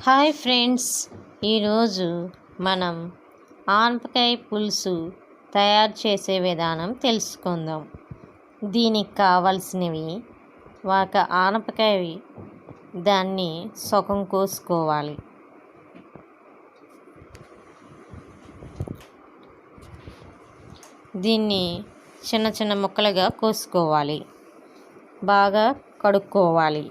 Hi friends, ఈరోజు మనం ఆనపకాయ పులుసు తయారు చేసే విధానం తెలుసుకుందాం. దీనికి కావాల్సినవి ఒక ఆనపకాయ, దాన్ని సగం కోసుకోవాలి. దీన్ని చిన్న చిన్న ముక్కలుగా కోసుకోవాలి. బాగా కడుక్కోవాలి.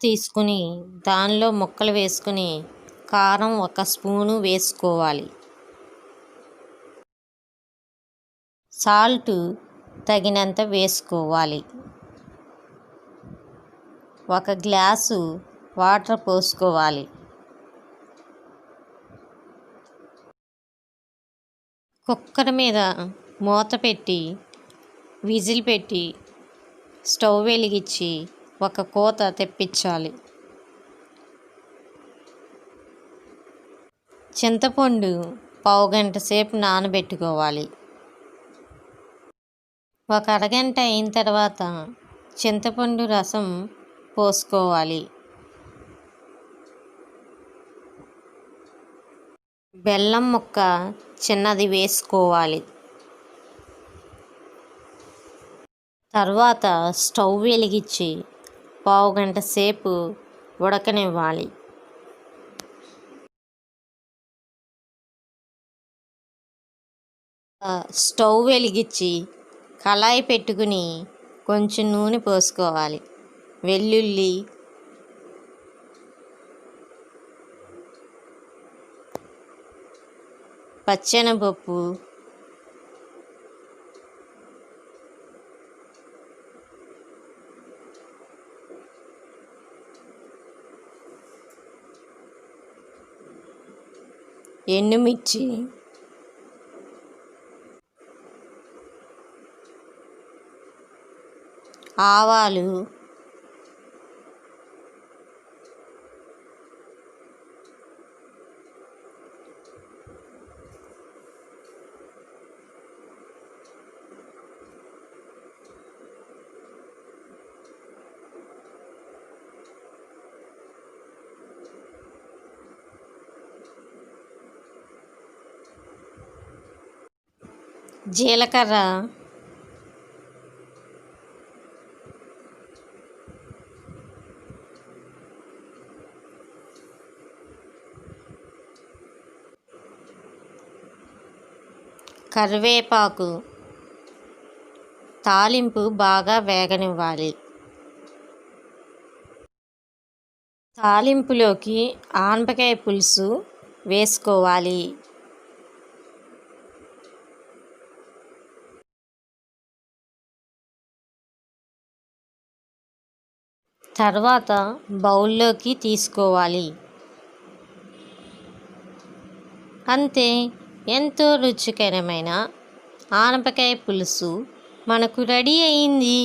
తీసుకుని దానిలో ముక్కలు వేసుకుని కారం 1 స్పూను వేసుకోవాలి. సాల్ట్ తగినంత వేసుకోవాలి. 1 గ్లాసు వాటర్ పోసుకోవాలి. కుక్కర్ మీద మూత పెట్టి విజిల్ పెట్టి స్టవ్ వెలిగించి 1 కోత తెప్పించాలి. చింతపండు పావుగంట సేపు నానబెట్టుకోవాలి. 1 అరగంట అయిన తర్వాత చింతపండు రసం పోసుకోవాలి. బెల్లం ముక్క చిన్నది వేసుకోవాలి. తర్వాత స్టవ్ వెలిగించి పావుగంట సేపు ఉడకనివ్వాలి. స్టవ్ వెలిగించి కళాయి పెట్టుకుని కొంచెం నూనె పోసుకోవాలి. వెల్లుల్లి, పచ్చెనపప్పు, ఎండుమిర్చి, ఆవాలు, జీలకర్ర, కరివేపాకు, తాలింపు బాగా వేగనివ్వాలి. తాలింపులోకి ఆనపకాయ పులుసు వేసుకోవాలి. తర్వాత బౌల్లోకి తీసుకోవాలి. అంతే, ఎంతో రుచికరమైన ఆనపకాయ పులుసు మనకు రెడీ అయింది.